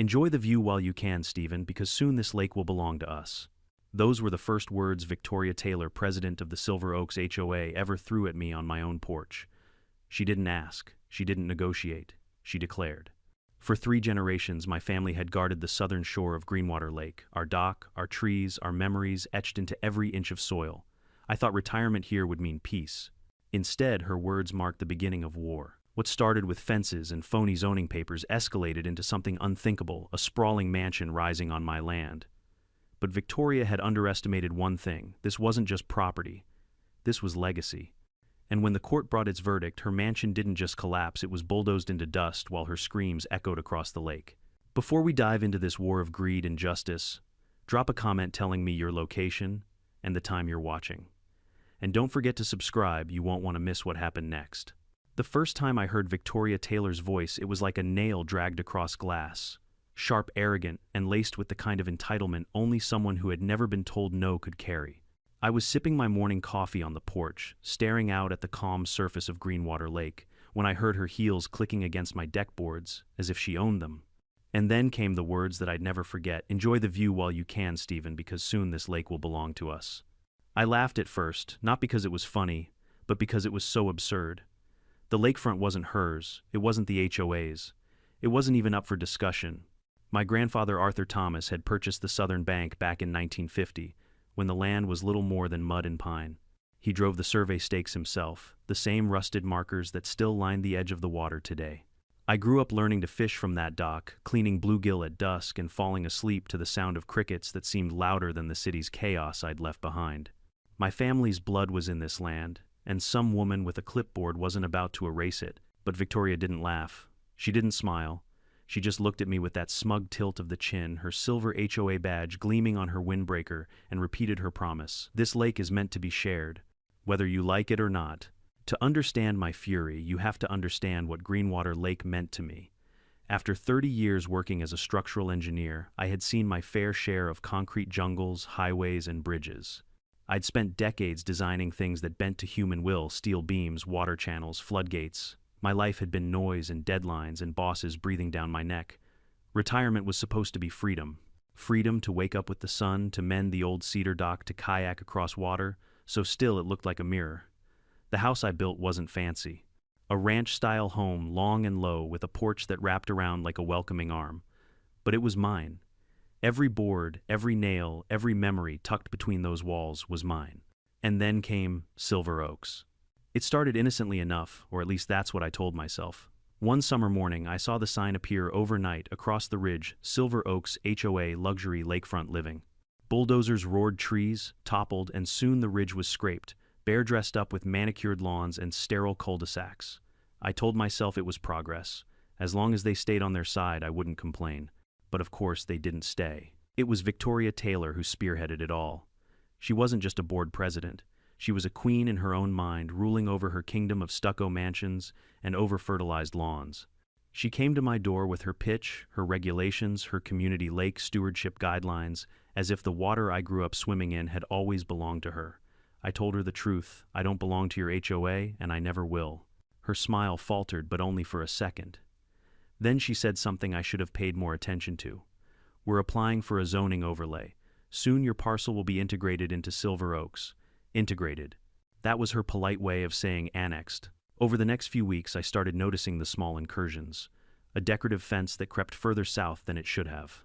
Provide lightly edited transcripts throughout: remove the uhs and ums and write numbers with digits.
Enjoy the view while you can, Stephen, because soon this lake will belong to us. Those were the first words Victoria Taylor, president of the Silver Oaks HOA, ever threw at me on my own porch. She didn't ask, she didn't negotiate, she declared. For 3 generations, my family had guarded the southern shore of Greenwater Lake, our dock, our trees, our memories etched into every inch of soil. I thought retirement here would mean peace. Instead, her words marked the beginning of war. What started with fences and phony zoning papers escalated into something unthinkable, a sprawling mansion rising on my land. But Victoria had underestimated one thing. This wasn't just property. This was legacy. And when the court brought its verdict, her mansion didn't just collapse, it was bulldozed into dust while her screams echoed across the lake. Before we dive into this war of greed and justice, drop a comment telling me your location and the time you're watching. And don't forget to subscribe, you won't want to miss what happened next. The first time I heard Victoria Taylor's voice, it was like a nail dragged across glass. Sharp, arrogant, and laced with the kind of entitlement only someone who had never been told no could carry. I was sipping my morning coffee on the porch, staring out at the calm surface of Greenwater Lake, when I heard her heels clicking against my deck boards, as if she owned them. And then came the words that I'd never forget. Enjoy the view while you can, Stephen, because soon this lake will belong to us. I laughed at first, not because it was funny, but because it was so absurd. The lakefront wasn't hers, it wasn't the HOA's. It wasn't even up for discussion. My grandfather Arthur Thomas had purchased the Southern Bank back in 1950, when the land was little more than mud and pine. He drove the survey stakes himself, the same rusted markers that still line the edge of the water today. I grew up learning to fish from that dock, cleaning bluegill at dusk and falling asleep to the sound of crickets that seemed louder than the city's chaos I'd left behind. My family's blood was in this land, and some woman with a clipboard wasn't about to erase it. But Victoria didn't laugh. She didn't smile. She just looked at me with that smug tilt of the chin, her silver HOA badge gleaming on her windbreaker, and repeated her promise. This lake is meant to be shared, whether you like it or not. To understand my fury, you have to understand what Greenwater Lake meant to me. After 30 years working as a structural engineer, I had seen my fair share of concrete jungles, highways, and bridges. I'd spent decades designing things that bent to human will: steel beams, water channels, floodgates. My life had been noise and deadlines and bosses breathing down my neck. Retirement was supposed to be freedom. Freedom to wake up with the sun, to mend the old cedar dock, to kayak across water, so still it looked like a mirror. The house I built wasn't fancy. A ranch-style home, long and low, with a porch that wrapped around like a welcoming arm. But it was mine. Every board, every nail, every memory tucked between those walls was mine. And then came Silver Oaks. It started innocently enough, or at least that's what I told myself. One summer morning, I saw the sign appear overnight across the ridge: Silver Oaks HOA Luxury Lakefront Living. Bulldozers roared trees, toppled, and soon the ridge was scraped, bare dressed up with manicured lawns and sterile cul-de-sacs. I told myself it was progress. As long as they stayed on their side, I wouldn't complain. But of course, they didn't stay. It was Victoria Taylor who spearheaded it all. She wasn't just a board president. She was a queen in her own mind, ruling over her kingdom of stucco mansions and over-fertilized lawns. She came to my door with her pitch, her regulations, her community lake stewardship guidelines, as if the water I grew up swimming in had always belonged to her. I told her the truth: I don't belong to your HOA, and I never will. Her smile faltered, but only for a second. Then she said something I should have paid more attention to. We're applying for a zoning overlay. Soon your parcel will be integrated into Silver Oaks. Integrated. That was her polite way of saying annexed. Over the next few weeks, I started noticing the small incursions. A decorative fence that crept further south than it should have.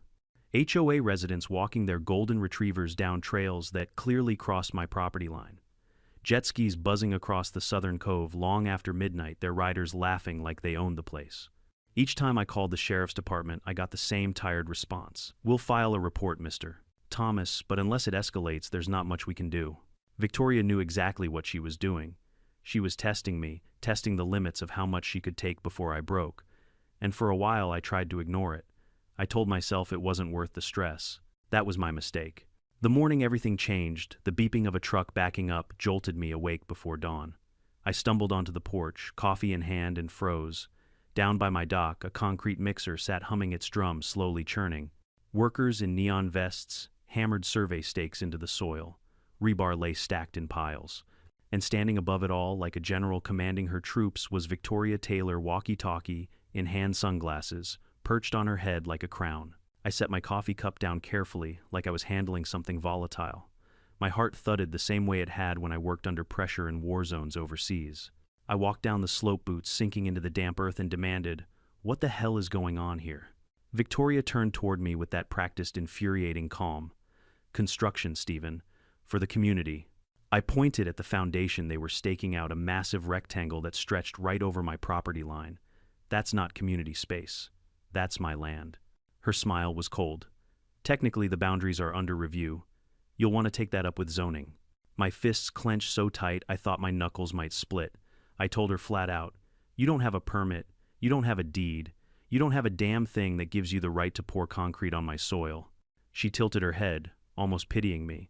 HOA residents walking their golden retrievers down trails that clearly crossed my property line. Jet skis buzzing across the southern cove long after midnight, their riders laughing like they owned the place. Each time I called the sheriff's department, I got the same tired response. We'll file a report, Mr. Thomas, but unless it escalates, there's not much we can do. Victoria knew exactly what she was doing. She was testing me, testing the limits of how much she could take before I broke. And for a while, I tried to ignore it. I told myself it wasn't worth the stress. That was my mistake. The morning everything changed, the beeping of a truck backing up jolted me awake before dawn. I stumbled onto the porch, coffee in hand, and froze. Down by my dock, a concrete mixer sat humming its drum, slowly churning. Workers in neon vests hammered survey stakes into the soil. Rebar lay stacked in piles. And standing above it all, like a general commanding her troops, was Victoria Taylor, walkie-talkie, in hand sunglasses, perched on her head like a crown. I set my coffee cup down carefully, like I was handling something volatile. My heart thudded the same way it had when I worked under pressure in war zones overseas. I walked down the slope boots, sinking into the damp earth, and demanded, "What the hell is going on here?" Victoria turned toward me with that practiced, infuriating calm. "Construction, Stephen. For the community." I pointed at the foundation they were staking out, a massive rectangle that stretched right over my property line. "That's not community space. That's my land." Her smile was cold. "Technically, the boundaries are under review. You'll want to take that up with zoning." My fists clenched so tight I thought my knuckles might split. I told her flat out, "You don't have a permit. You don't have a deed. You don't have a damn thing that gives you the right to pour concrete on my soil." She tilted her head, almost pitying me.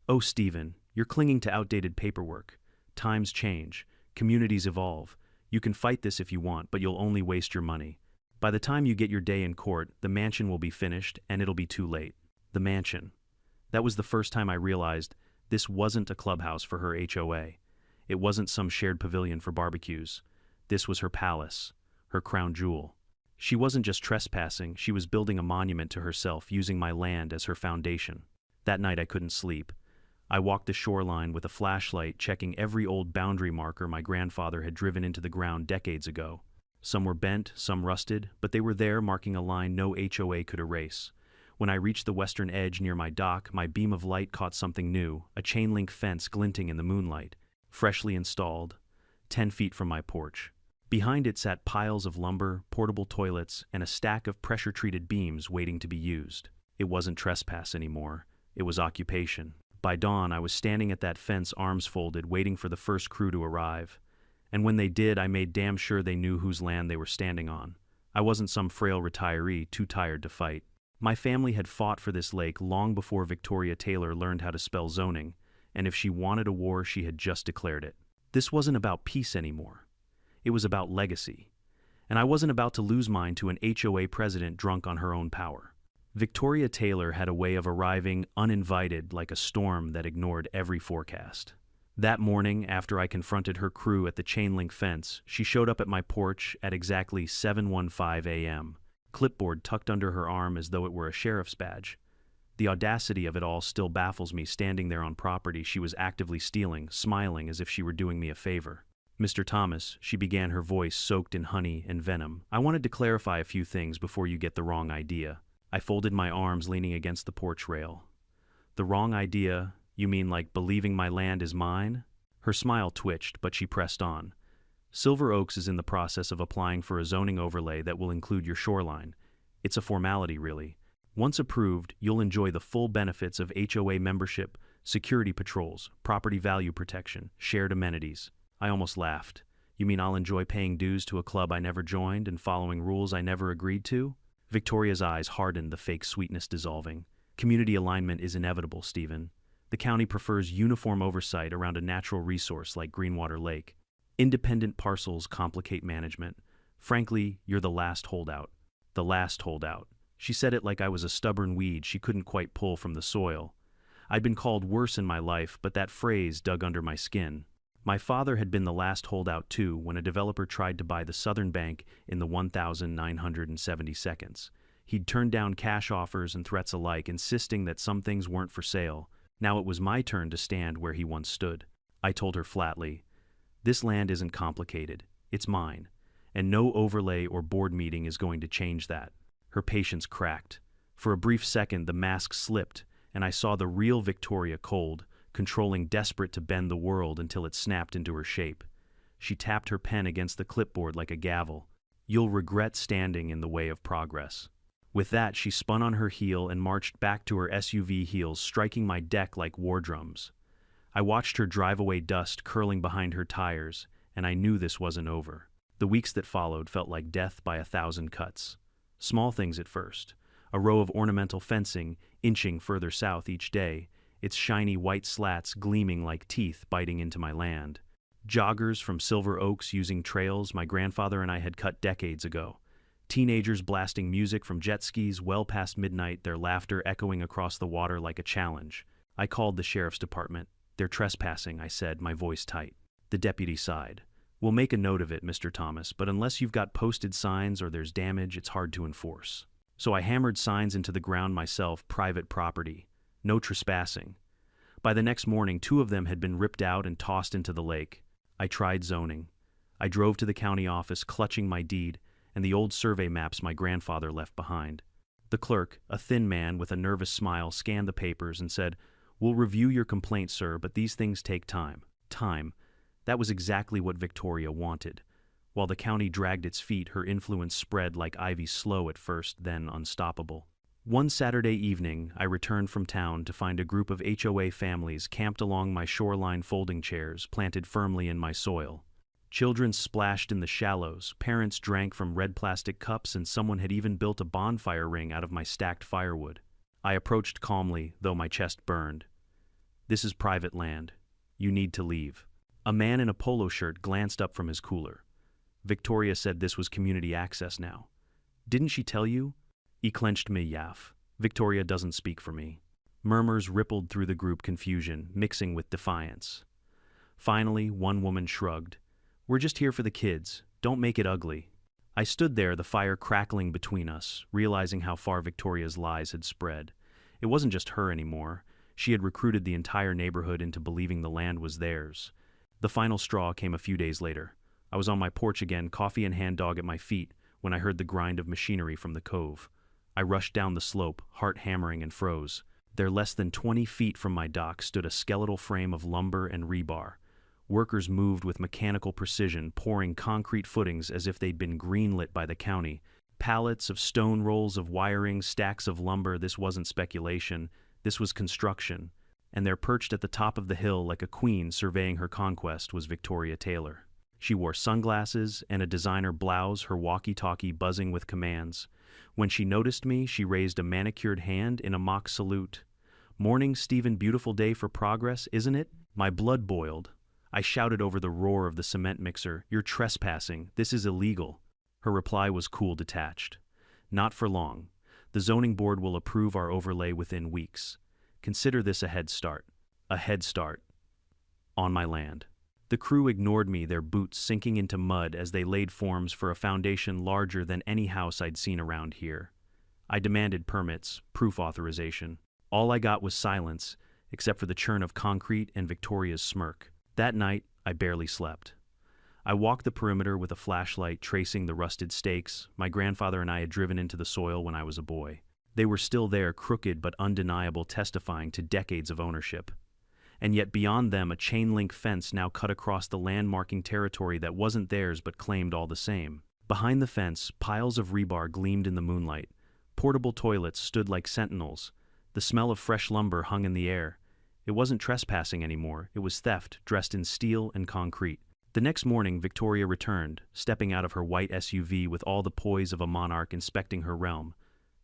"Oh, Stephen, you're clinging to outdated paperwork. Times change. Communities evolve. You can fight this if you want, but you'll only waste your money. By the time you get your day in court, the mansion will be finished, and it'll be too late." The mansion. That was the first time I realized this wasn't a clubhouse for her HOA. It wasn't some shared pavilion for barbecues. This was her palace, her crown jewel. She wasn't just trespassing, she was building a monument to herself, using my land as her foundation. That night I couldn't sleep. I walked the shoreline with a flashlight, checking every old boundary marker my grandfather had driven into the ground decades ago. Some were bent, some rusted, but they were there, marking a line no HOA could erase. When I reached the western edge near my dock, my beam of light caught something new, a chain-link fence glinting in the moonlight, freshly installed, 10 feet from my porch. Behind it sat piles of lumber, portable toilets, and a stack of pressure-treated beams waiting to be used. It wasn't trespass anymore. It was occupation. By dawn, I was standing at that fence, arms folded, waiting for the first crew to arrive. And when they did, I made damn sure they knew whose land they were standing on. I wasn't some frail retiree, too tired to fight. My family had fought for this lake long before Victoria Taylor learned how to spell zoning, and if she wanted a war, she had just declared it. This wasn't about peace anymore. It was about legacy. And I wasn't about to lose mine to an HOA president drunk on her own power. Victoria Taylor had a way of arriving uninvited, like a storm that ignored every forecast. That morning, after I confronted her crew at the chain-link fence, she showed up at my porch at exactly 7:15 a.m., clipboard tucked under her arm as though it were a sheriff's badge. The audacity of it all still baffles me, standing there on property she was actively stealing, smiling as if she were doing me a favor. "Mr. Thomas," she began, her voice soaked in honey and venom, "I wanted to clarify a few things before you get the wrong idea." I folded my arms, leaning against the porch rail. "The wrong idea? You mean like believing my land is mine?" Her smile twitched, but she pressed on. "Silver Oaks is in the process of applying for a zoning overlay that will include your shoreline. It's a formality, really. Once approved, you'll enjoy the full benefits of HOA membership, security patrols, property value protection, shared amenities." I almost laughed. "You mean I'll enjoy paying dues to a club I never joined and following rules I never agreed to?" Victoria's eyes hardened, the fake sweetness dissolving. "Community alignment is inevitable, Stephen. The county prefers uniform oversight around a natural resource like Greenwater Lake. Independent parcels complicate management. Frankly, you're the last holdout." The last holdout. She said it like I was a stubborn weed she couldn't quite pull from the soil. I'd been called worse in my life, but that phrase dug under my skin. My father had been the last holdout too when a developer tried to buy the Southern Bank in the 1972nd. He'd turned down cash offers and threats alike, insisting that some things weren't for sale. Now it was my turn to stand where he once stood. I told her flatly, "This land isn't complicated. It's mine. And no overlay or board meeting is going to change that." Her patience cracked. For a brief second, the mask slipped, and I saw the real Victoria cold, controlling, desperate to bend the world until it snapped into her shape. She tapped her pen against the clipboard like a gavel. "You'll regret standing in the way of progress." With that, she spun on her heel and marched back to her SUV heels, striking my deck like war drums. I watched her drive away, dust curling behind her tires, and I knew this wasn't over. The weeks that followed felt like death by 1,000 cuts. Small things at first. A row of ornamental fencing inching further south each day, its shiny white slats gleaming like teeth biting into my land. Joggers from Silver Oaks using trails my grandfather and I had cut decades ago. Teenagers blasting music from jet skis well past midnight, their laughter echoing across the water like a challenge. I called the sheriff's department. "They're trespassing," I said, my voice tight. The deputy sighed. We'll make a note of it, Mr. Thomas, but unless you've got posted signs or there's damage, it's hard to enforce. So I hammered signs into the ground myself, private property. No trespassing. By the next morning, 2 of them had been ripped out and tossed into the lake. I tried zoning. I drove to the county office, clutching my deed and the old survey maps my grandfather left behind. The clerk, a thin man with a nervous smile, scanned the papers and said, "We'll review your complaint, sir, but these things take time." Time. That was exactly what Victoria wanted. While the county dragged its feet, her influence spread like ivy, slow at first, then unstoppable. One Saturday evening, I returned from town to find a group of HOA families camped along my shoreline folding chairs, planted firmly in my soil. Children splashed in the shallows, parents drank from red plastic cups, and someone had even built a bonfire ring out of my stacked firewood. I approached calmly, though my chest burned. "This is private land. You need to leave." A man in a polo shirt glanced up from his cooler. Victoria said this was community access now. "Didn't she tell you?" He clenched me, yaff. Victoria doesn't speak for me. Murmurs rippled through the group, confusion, mixing with defiance. Finally, one woman shrugged. "We're just here for the kids. Don't make it ugly." I stood there, the fire crackling between us, realizing how far Victoria's lies had spread. It wasn't just her anymore. She had recruited the entire neighborhood into believing the land was theirs. The final straw came a few days later. I was on my porch again, coffee and hand dog at my feet, when I heard the grind of machinery from the cove. I rushed down the slope, heart hammering, and froze. There, less than 20 feet from my dock, stood a skeletal frame of lumber and rebar. Workers moved with mechanical precision, pouring concrete footings as if they'd been greenlit by the county. Pallets of stone, rolls of wiring, stacks of lumber. This wasn't speculation. This was construction. And there, perched at the top of the hill like a queen surveying her conquest, was Victoria Taylor. She wore sunglasses and a designer blouse, her walkie-talkie buzzing with commands. When she noticed me, she raised a manicured hand in a mock salute. "Morning, Stephen. Beautiful day for progress, isn't it?" My blood boiled. I shouted over the roar of the cement mixer, "You're trespassing. This is illegal." Her reply was cool, detached. "Not for long. The zoning board will approve our overlay within weeks. Consider this a head start." A head start. On my land. The crew ignored me, their boots sinking into mud as they laid forms for a foundation larger than any house I'd seen around here. I demanded permits, proof authorization. All I got was silence, except for the churn of concrete and Victoria's smirk. That night, I barely slept. I walked the perimeter with a flashlight, tracing the rusted stakes my grandfather and I had driven into the soil when I was a boy. They were still there, crooked but undeniable, testifying to decades of ownership. And yet beyond them, a chain-link fence now cut across the landmarking territory that wasn't theirs but claimed all the same. Behind the fence, piles of rebar gleamed in the moonlight. Portable toilets stood like sentinels. The smell of fresh lumber hung in the air. It wasn't trespassing anymore. It was theft, dressed in steel and concrete. The next morning, Victoria returned, stepping out of her white SUV with all the poise of a monarch inspecting her realm.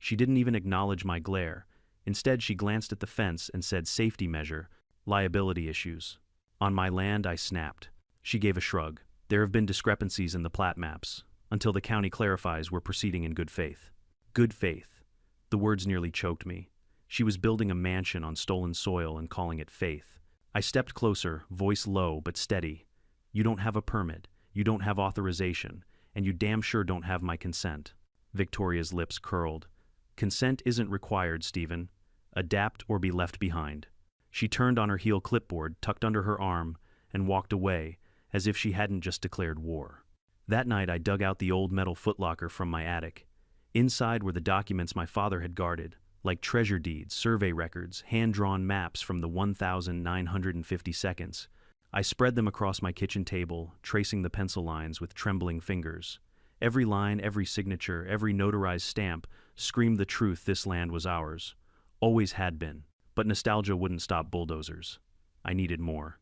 She didn't even acknowledge my glare. Instead, she glanced at the fence and said, "Safety measure. Liability issues." On my land, I snapped. She gave a shrug. "There have been discrepancies in the plat maps. Until the county clarifies, we're proceeding in good faith." Good faith. The words nearly choked me. She was building a mansion on stolen soil and calling it faith. I stepped closer, voice low but steady. "You don't have a permit, you don't have authorization, and you damn sure don't have my consent." Victoria's lips curled. "Consent isn't required, Stephen. Adapt or be left behind." She turned on her heel, clipboard tucked under her arm, and walked away, as if she hadn't just declared war. That night I dug out the old metal footlocker from my attic. Inside were the documents my father had guarded, like treasure deeds, survey records, hand-drawn maps from the 1,950 seconds. I spread them across my kitchen table, tracing the pencil lines with trembling fingers. Every line, every signature, every notarized stamp screamed the truth: this land was ours. Always had been. But nostalgia wouldn't stop bulldozers. I needed more.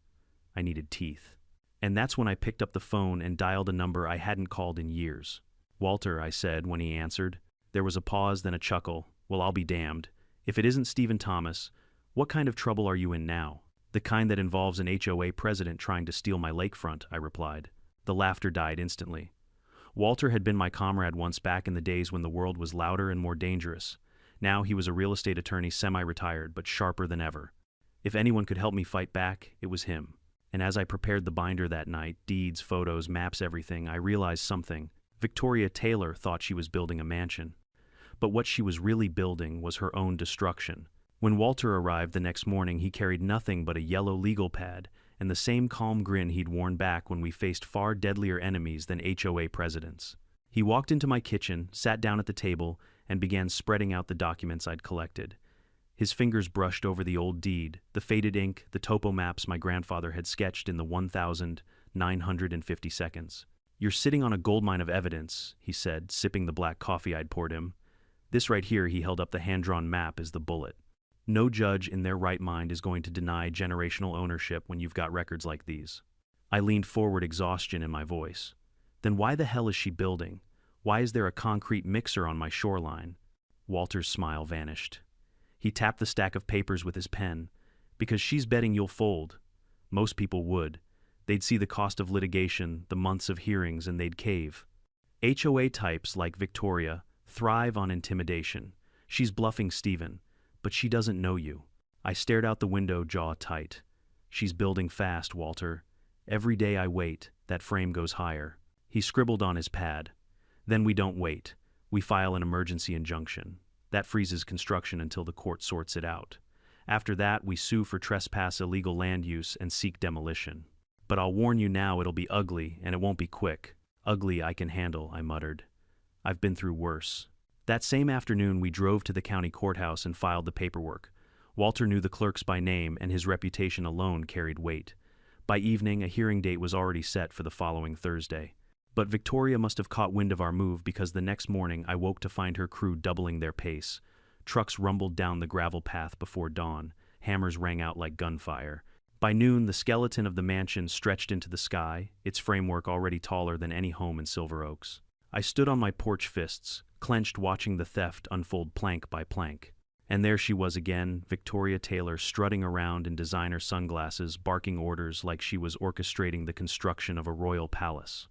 I needed teeth. And that's when I picked up the phone and dialed a number I hadn't called in years. "Walter," I said when he answered. There was a pause, then a chuckle. "Well, I'll be damned. If it isn't Stephen Thomas, what kind of trouble are you in now?" "The kind that involves an HOA president trying to steal my lakefront," I replied. The laughter died instantly. Walter had been my comrade once, back in the days when the world was louder and more dangerous. Now he was a real estate attorney, semi-retired, but sharper than ever. If anyone could help me fight back, it was him. And as I prepared the binder that night, deeds, photos, maps, everything, I realized something. Victoria Taylor thought she was building a mansion. But what she was really building was her own destruction. When Walter arrived the next morning, he carried nothing but a yellow legal pad and the same calm grin he'd worn back when we faced far deadlier enemies than HOA presidents. He walked into my kitchen, sat down at the table, and began spreading out the documents I'd collected. His fingers brushed over the old deed, the faded ink, the topo maps my grandfather had sketched in the 1,950 seconds. "You're sitting on a goldmine of evidence," he said, sipping the black coffee I'd poured him. "This right here," he held up the hand-drawn map, "is the bullet. No judge in their right mind is going to deny generational ownership when you've got records like these." I leaned forward, exhaustion in my voice. "Then why the hell is she building? Why is there a concrete mixer on my shoreline?" Walter's smile vanished. He tapped the stack of papers with his pen. "Because she's betting you'll fold." Most people would. They'd see the cost of litigation, the months of hearings, and they'd cave. HOA types like Victoria thrive on intimidation. She's bluffing Stephen, but she doesn't know you. I stared out the window, jaw tight. "She's building fast, Walter. Every day I wait, that frame goes higher." He scribbled on his pad. "Then we don't wait. We file an emergency injunction. That freezes construction until the court sorts it out. After that, we sue for trespass, illegal land use, and seek demolition. But I'll warn you now, it'll be ugly, and it won't be quick." "Ugly I can handle," I muttered. "I've been through worse." That same afternoon, we drove to the county courthouse and filed the paperwork. Walter knew the clerks by name, and his reputation alone carried weight. By evening, a hearing date was already set for the following Thursday. But Victoria must have caught wind of our move, because the next morning I woke to find her crew doubling their pace. Trucks rumbled down the gravel path before dawn. Hammers rang out like gunfire. By noon, the skeleton of the mansion stretched into the sky, its framework already taller than any home in Silver Oaks. I stood on my porch, fists clenched, watching the theft unfold plank by plank. And there she was again, Victoria Taylor, strutting around in designer sunglasses, barking orders like she was orchestrating the construction of a royal palace.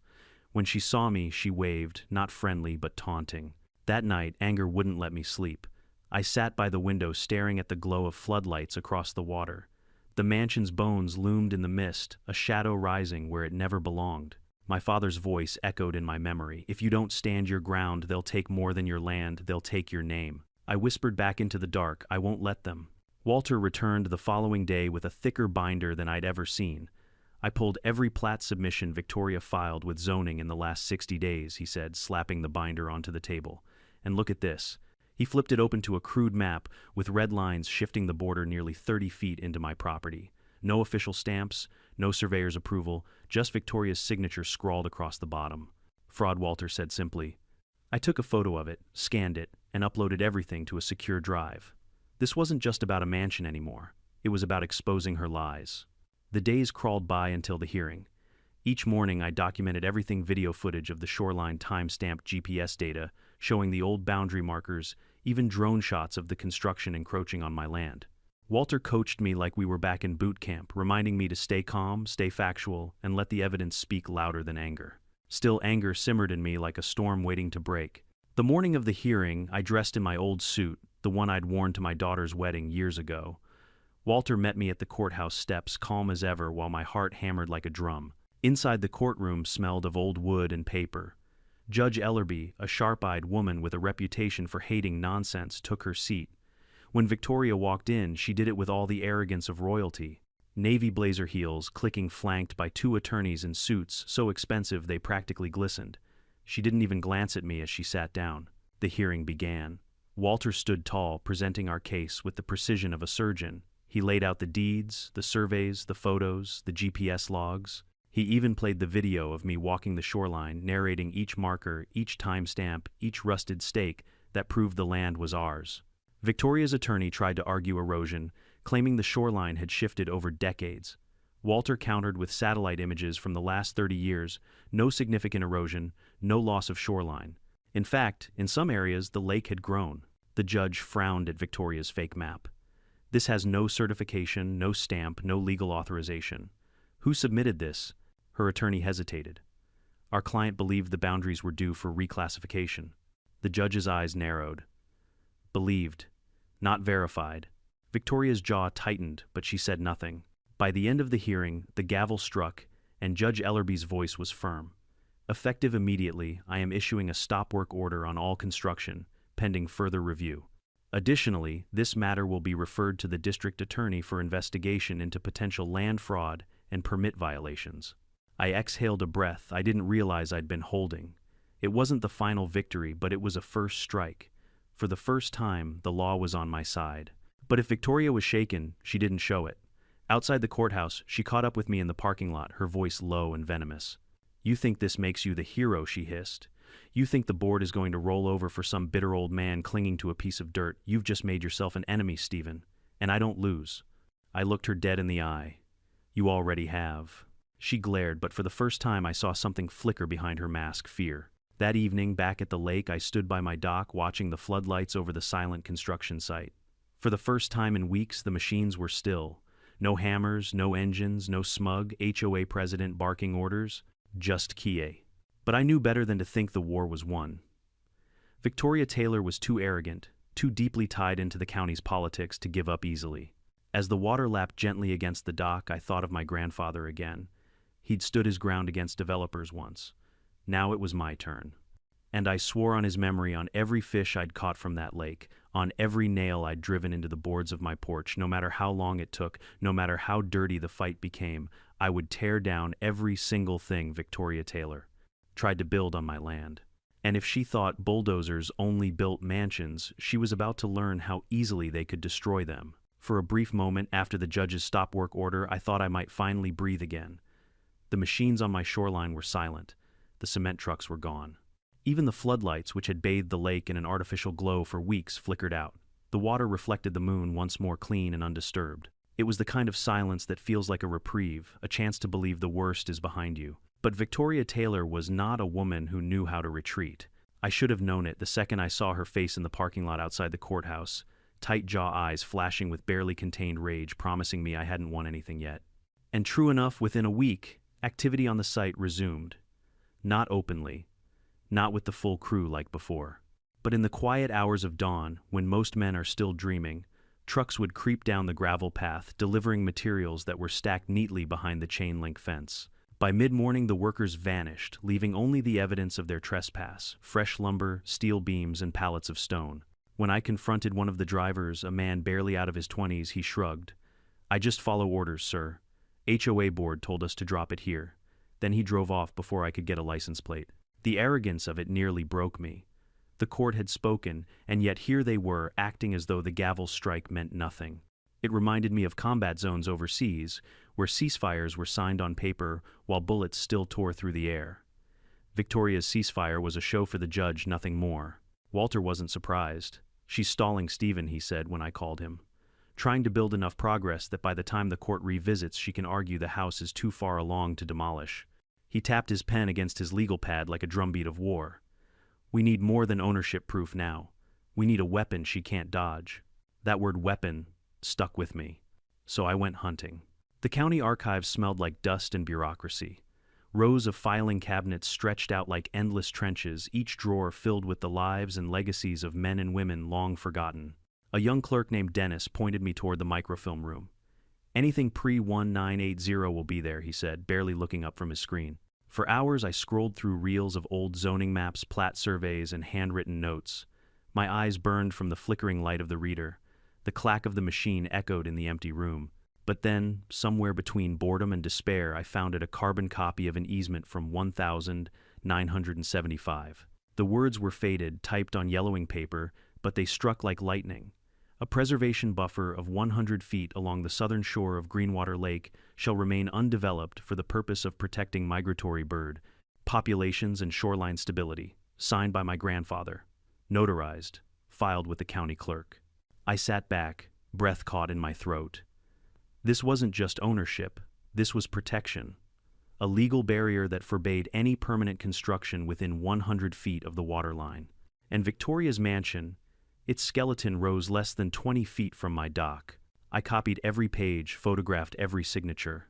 When she saw me, she waved, not friendly but taunting. That night, anger wouldn't let me sleep. I sat by the window, staring at the glow of floodlights across the water. The mansion's bones loomed in the mist, a shadow rising where it never belonged. My father's voice echoed in my memory. "If you don't stand your ground, they'll take more than your land, they'll take your name." I whispered back into the dark, "I won't let them." Walter returned the following day with a thicker binder than I'd ever seen. "I pulled every plat submission Victoria filed with zoning in the last 60 days, he said, slapping the binder onto the table. "And look at this." He flipped it open to a crude map with red lines shifting the border nearly 30 feet into my property. No official stamps, no surveyor's approval, just Victoria's signature scrawled across the bottom. "Fraud," Walter said simply. I took a photo of it, scanned it, and uploaded everything to a secure drive. This wasn't just about a mansion anymore. It was about exposing her lies. The days crawled by until the hearing. Each morning I documented everything: video footage of the shoreline, time-stamped GPS data showing the old boundary markers, even drone shots of the construction encroaching on my land. Walter coached me like we were back in boot camp, reminding me to stay calm, stay factual, and let the evidence speak louder than anger. Still, anger simmered in me like a storm waiting to break. The morning of the hearing, I dressed in my old suit, the one I'd worn to my daughter's wedding years ago. Walter met me at the courthouse steps, calm as ever, while my heart hammered like a drum. Inside, the courtroom smelled of old wood and paper. Judge Ellerby, a sharp-eyed woman with a reputation for hating nonsense, took her seat. When Victoria walked in, she did it with all the arrogance of royalty. Navy blazer heels, clicking, flanked by two attorneys in suits so expensive they practically glistened. She didn't even glance at me as she sat down. The hearing began. Walter stood tall, presenting our case with the precision of a surgeon. He laid out the deeds, the surveys, the photos, the GPS logs. He even played the video of me walking the shoreline, narrating each marker, each timestamp, each rusted stake that proved the land was ours. Victoria's attorney tried to argue erosion, claiming the shoreline had shifted over decades. Walter countered with satellite images from the last 30 years, no significant erosion, no loss of shoreline. In fact, in some areas, the lake had grown. The judge frowned at Victoria's fake map. "This has no certification, no stamp, no legal authorization. Who submitted this?" Her attorney hesitated. "Our client believed the boundaries were due for reclassification." The judge's eyes narrowed. "Believed, not verified." Victoria's jaw tightened, but she said nothing. By the end of the hearing, the gavel struck, and Judge Ellerby's voice was firm. Effective immediately, I am issuing a stop work order on all construction, pending further review. Additionally, this matter will be referred to the district attorney for investigation into potential land fraud and permit violations. I exhaled a breath I didn't realize I'd been holding. It wasn't the final victory, but it was a first strike. For the first time, the law was on my side. But if Victoria was shaken, she didn't show it. Outside the courthouse, she caught up with me in the parking lot, her voice low and venomous. "You think this makes you the hero," she hissed. "You think the board is going to roll over for some bitter old man clinging to a piece of dirt. You've just made yourself an enemy, Stephen. And I don't lose." I looked her dead in the eye. "You already have." She glared, but for the first time I saw something flicker behind her mask, fear. That evening, back at the lake, I stood by my dock watching the floodlights over the silent construction site. For the first time in weeks, the machines were still. No hammers, no engines, no smug HOA president barking orders, just Kie. But I knew better than to think the war was won. Victoria Taylor was too arrogant, too deeply tied into the county's politics to give up easily. As the water lapped gently against the dock, I thought of my grandfather again. He'd stood his ground against developers once. Now it was my turn. And I swore on his memory, on every fish I'd caught from that lake, on every nail I'd driven into the boards of my porch, no matter how long it took, no matter how dirty the fight became, I would tear down every single thing Victoria Taylor tried to build on my land. And if she thought bulldozers only built mansions, she was about to learn how easily they could destroy them. For a brief moment after the judge's stop work order, I thought I might finally breathe again. The machines on my shoreline were silent. The cement trucks were gone. Even the floodlights, which had bathed the lake in an artificial glow for weeks, flickered out. The water reflected the moon once more clean and undisturbed. It was the kind of silence that feels like a reprieve, a chance to believe the worst is behind you. But Victoria Taylor was not a woman who knew how to retreat. I should have known it the second I saw her face in the parking lot outside the courthouse, tight jaw eyes flashing with barely contained rage, promising me I hadn't won anything yet. And true enough, within a week, activity on the site resumed. Not openly, not with the full crew like before. But in the quiet hours of dawn, when most men are still dreaming, trucks would creep down the gravel path, delivering materials that were stacked neatly behind the chain-link fence. By mid-morning, the workers vanished, leaving only the evidence of their trespass: fresh lumber, steel beams, and pallets of stone. When I confronted one of the drivers, a man barely out of his 20s, he shrugged. "I just follow orders, sir. HOA board told us to drop it here." Then he drove off before I could get a license plate. The arrogance of it nearly broke me. The court had spoken, and yet here they were, acting as though the gavel strike meant nothing. It reminded me of combat zones overseas, where ceasefires were signed on paper while bullets still tore through the air. Victoria's ceasefire was a show for the judge, nothing more. Walter wasn't surprised. "She's stalling Stephen," he said when I called him. "Trying to build enough progress that by the time the court revisits, she can argue the house is too far along to demolish." He tapped his pen against his legal pad like a drumbeat of war. "We need more than ownership proof now. We need a weapon she can't dodge." That word weapon stuck with me. So I went hunting. The county archives smelled like dust and bureaucracy. Rows of filing cabinets stretched out like endless trenches, each drawer filled with the lives and legacies of men and women long forgotten. A young clerk named Dennis pointed me toward the microfilm room. "Anything pre-1980 will be there," he said, barely looking up from his screen. For hours I scrolled through reels of old zoning maps, plat surveys, and handwritten notes. My eyes burned from the flickering light of the reader. The clack of the machine echoed in the empty room. But then, somewhere between boredom and despair, I found a carbon copy of an easement from 1975. The words were faded, typed on yellowing paper, but they struck like lightning. "A preservation buffer of 100 feet along the southern shore of Greenwater Lake shall remain undeveloped for the purpose of protecting migratory bird populations and shoreline stability. Signed by my grandfather. Notarized. Filed with the county clerk." I sat back, breath caught in my throat. This wasn't just ownership, this was protection. A legal barrier that forbade any permanent construction within 100 feet of the waterline. And Victoria's mansion, its skeleton rose less than 20 feet from my dock. I copied every page, photographed every signature.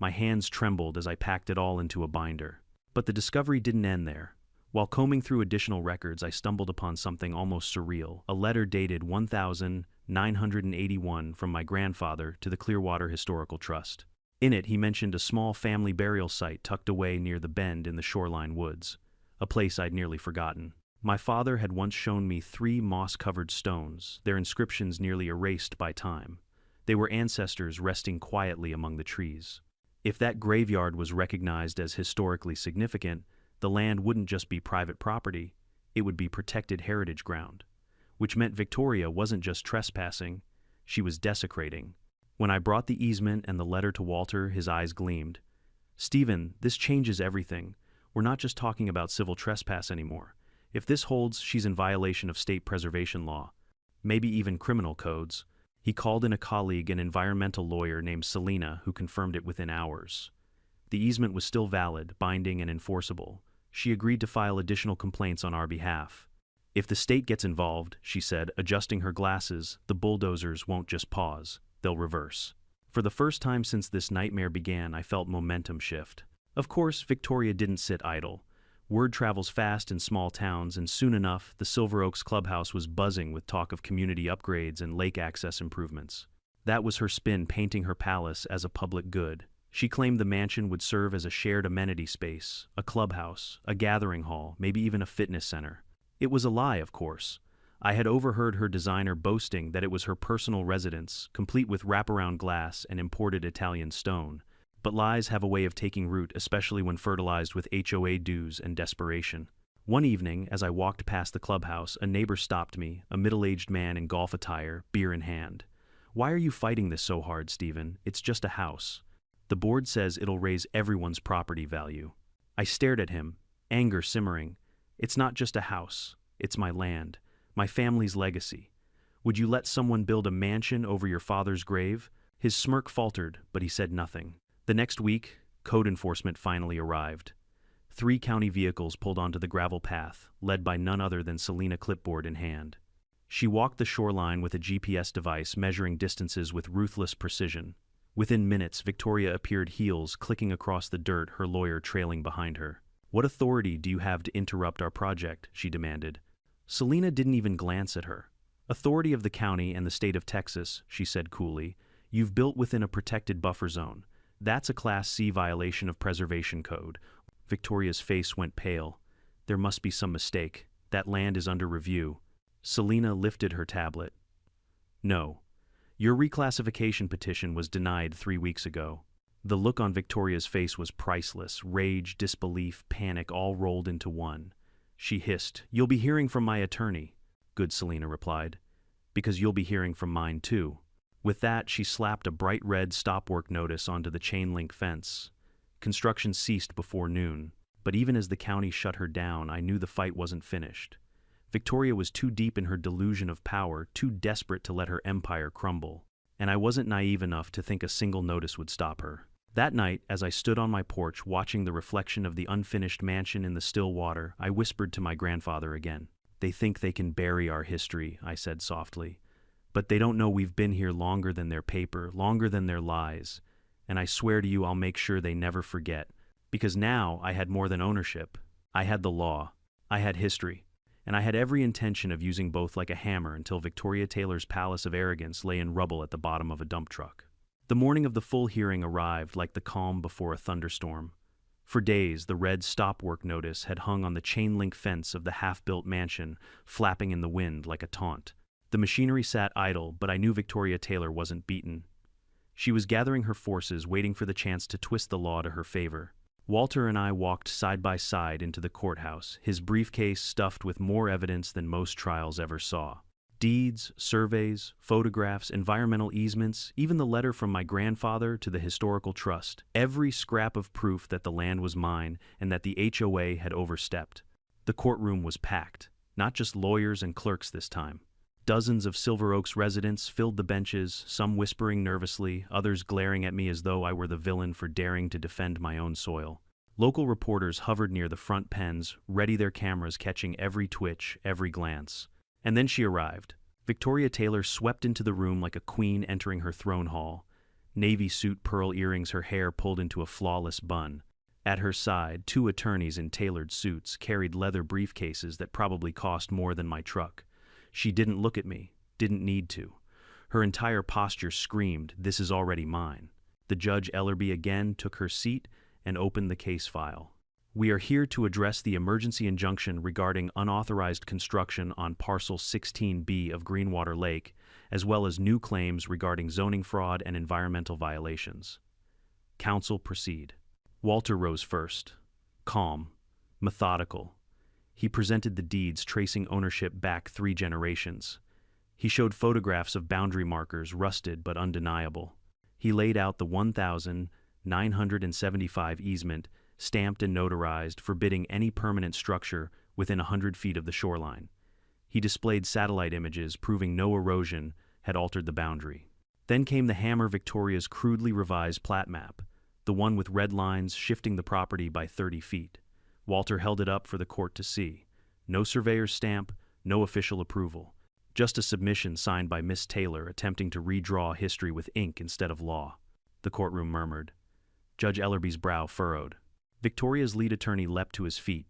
My hands trembled as I packed it all into a binder. But the discovery didn't end there. While combing through additional records, I stumbled upon something almost surreal, a letter dated 19 981 from my grandfather to the Clearwater Historical Trust. In it, he mentioned a small family burial site tucked away near the bend in the shoreline woods, a place I'd nearly forgotten. My father had once shown me 3 moss-covered stones, their inscriptions nearly erased by time. They were ancestors resting quietly among the trees. If that graveyard was recognized as historically significant, the land wouldn't just be private property, it would be protected heritage ground. Which meant Victoria wasn't just trespassing, she was desecrating. When I brought the easement and the letter to Walter, his eyes gleamed. "Stephen, this changes everything. We're not just talking about civil trespass anymore. If this holds, she's in violation of state preservation law, maybe even criminal codes." He called in a colleague, an environmental lawyer named Selena, who confirmed it within hours. The easement was still valid, binding, and enforceable. She agreed to file additional complaints on our behalf. "If the state gets involved," she said, adjusting her glasses, "the bulldozers won't just pause, they'll reverse." For the first time since this nightmare began, I felt momentum shift. Of course, Victoria didn't sit idle. Word travels fast in small towns, and soon enough, the Silver Oaks clubhouse was buzzing with talk of community upgrades and lake access improvements. That was her spin, painting her palace as a public good. She claimed the mansion would serve as a shared amenity space, a clubhouse, a gathering hall, maybe even a fitness center. It was a lie, of course. I had overheard her designer boasting that it was her personal residence, complete with wraparound glass and imported Italian stone. But lies have a way of taking root, especially when fertilized with HOA dues and desperation. One evening, as I walked past the clubhouse, a neighbor stopped me, a middle-aged man in golf attire, beer in hand. "Why are you fighting this so hard, Stephen? It's just a house. The board says it'll raise everyone's property value." I stared at him, anger simmering. "It's not just a house. It's my land, my family's legacy. Would you let someone build a mansion over your father's grave?" His smirk faltered, but he said nothing. The next week, code enforcement finally arrived. 3 county vehicles pulled onto the gravel path, led by none other than Selena, clipboard in hand. She walked the shoreline with a GPS device, measuring distances with ruthless precision. Within minutes, Victoria appeared, heels clicking across the dirt, her lawyer trailing behind her. "What authority do you have to interrupt our project?" she demanded. Selena didn't even glance at her. "Authority of the county and the state of Texas," she said coolly. "You've built within a protected buffer zone. That's a Class C violation of preservation code." Victoria's face went pale. "There must be some mistake. That land is under review." Selena lifted her tablet. "No. Your reclassification petition was denied 3 weeks ago." The look on Victoria's face was priceless. Rage, disbelief, panic, all rolled into one. She hissed, "You'll be hearing from my attorney." "Good," Selena replied. "Because you'll be hearing from mine too." With that, she slapped a bright red stop-work notice onto the chain-link fence. Construction ceased before noon, but even as the county shut her down, I knew the fight wasn't finished. Victoria was too deep in her delusion of power, too desperate to let her empire crumble, and I wasn't naive enough to think a single notice would stop her. That night, as I stood on my porch watching the reflection of the unfinished mansion in the still water, I whispered to my grandfather again. "They think they can bury our history," I said softly. "But they don't know we've been here longer than their paper, longer than their lies. And I swear to you I'll make sure they never forget. Because now I had more than ownership. I had the law. I had history. And I had every intention of using both like a hammer until Victoria Taylor's palace of arrogance lay in rubble at the bottom of a dump truck." The morning of the full hearing arrived like the calm before a thunderstorm. For days, the red stop-work notice had hung on the chain-link fence of the half-built mansion, flapping in the wind like a taunt. The machinery sat idle, but I knew Victoria Taylor wasn't beaten. She was gathering her forces, waiting for the chance to twist the law to her favor. Walter and I walked side by side into the courthouse, his briefcase stuffed with more evidence than most trials ever saw. Deeds, surveys, photographs, environmental easements, even the letter from my grandfather to the historical trust. Every scrap of proof that the land was mine and that the HOA had overstepped. The courtroom was packed, not just lawyers and clerks this time. Dozens of Silver Oaks residents filled the benches, some whispering nervously, others glaring at me as though I were the villain for daring to defend my own soil. Local reporters hovered near the front pens, ready, their cameras catching every twitch, every glance. And then she arrived. Victoria Taylor swept into the room like a queen entering her throne hall. Navy suit, pearl earrings, her hair pulled into a flawless bun. At her side, 2 attorneys in tailored suits carried leather briefcases that probably cost more than my truck. She didn't look at me, didn't need to. Her entire posture screamed, "This is already mine." The Judge Ellerby again took her seat and opened the case file. "We are here to address the emergency injunction regarding unauthorized construction on Parcel 16B of Greenwater Lake, as well as new claims regarding zoning fraud and environmental violations." Counsel, proceed. Walter rose first. Calm, methodical. He presented the deeds tracing ownership back 3 generations. He showed photographs of boundary markers, rusted but undeniable. He laid out the 1,975 easement, stamped and notarized, forbidding any permanent structure within 100 feet of the shoreline. He displayed satellite images proving no erosion had altered the boundary. Then came the Hammer Victoria's crudely revised plat map, the one with red lines shifting the property by 30 feet. Walter held it up for the court to see. No surveyor's stamp, no official approval. Just a submission signed by Miss Taylor attempting to redraw history with ink instead of law. The courtroom murmured. Judge Ellerby's brow furrowed. Victoria's lead attorney leapt to his feet.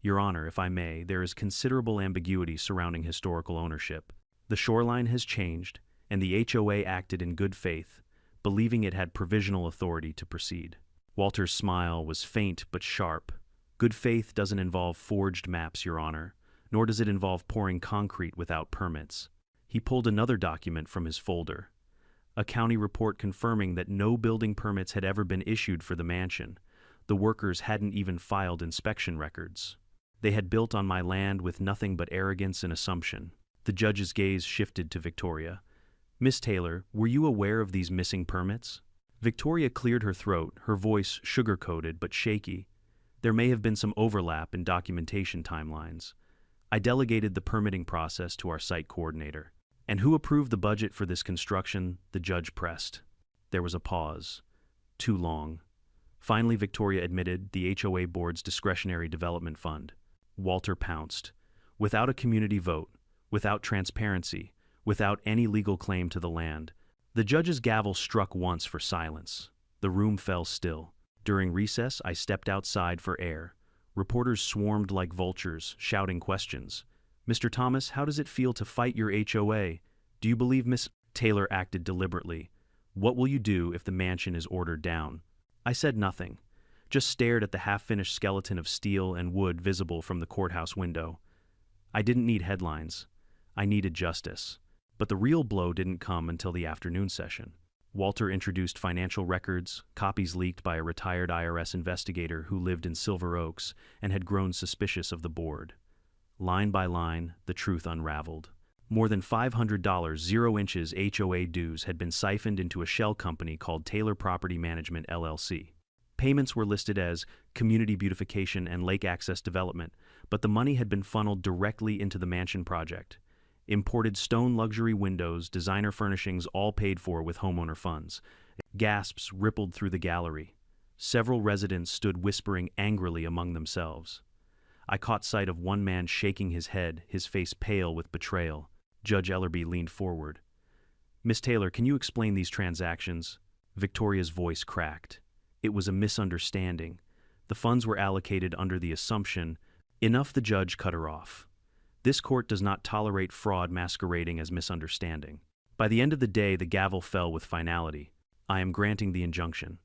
"Your Honor, if I may, there is considerable ambiguity surrounding historical ownership. The shoreline has changed, and the HOA acted in good faith, believing it had provisional authority to proceed." Walter's smile was faint but sharp. "Good faith doesn't involve forged maps, Your Honor, nor does it involve pouring concrete without permits." He pulled another document from his folder. A county report confirming that no building permits had ever been issued for the mansion. The workers hadn't even filed inspection records. They had built on my land with nothing but arrogance and assumption. The judge's gaze shifted to Victoria. "Miss Taylor, were you aware of these missing permits?" Victoria cleared her throat, her voice sugar-coated but shaky. "There may have been some overlap in documentation timelines. I delegated the permitting process to our site coordinator." "And who approved the budget for this construction?" the judge pressed. There was a pause. Too long. Finally, Victoria admitted, "The HOA board's discretionary development fund." Walter pounced. "Without a community vote, without transparency, without any legal claim to the land." The judge's gavel struck once for silence. The room fell still. During recess, I stepped outside for air. Reporters swarmed like vultures, shouting questions. "Mr. Thomas, how does it feel to fight your HOA? Do you believe Miss Taylor acted deliberately? What will you do if the mansion is ordered down?" I said nothing, just stared at the half-finished skeleton of steel and wood visible from the courthouse window. I didn't need headlines. I needed justice. But the real blow didn't come until the afternoon session. Walter introduced financial records, copies leaked by a retired IRS investigator who lived in Silver Oaks and had grown suspicious of the board. Line by line, the truth unraveled. More than $500 0 HOA dues had been siphoned into a shell company called Taylor Property Management LLC. Payments were listed as community beautification and lake access development, but the money had been funneled directly into the mansion project. Imported stone luxury windows, designer furnishings, all paid for with homeowner funds. Gasps rippled through the gallery. Several residents stood whispering angrily among themselves. I caught sight of one man shaking his head, his face pale with betrayal. Judge Ellerby leaned forward. "Miss Taylor, can you explain these transactions?" Victoria's voice cracked. It was a misunderstanding. The funds were allocated under the assumption. Enough, the judge cut her off. This court does not tolerate fraud masquerading as misunderstanding. By the end of the day, the gavel fell with finality. I am granting the injunction.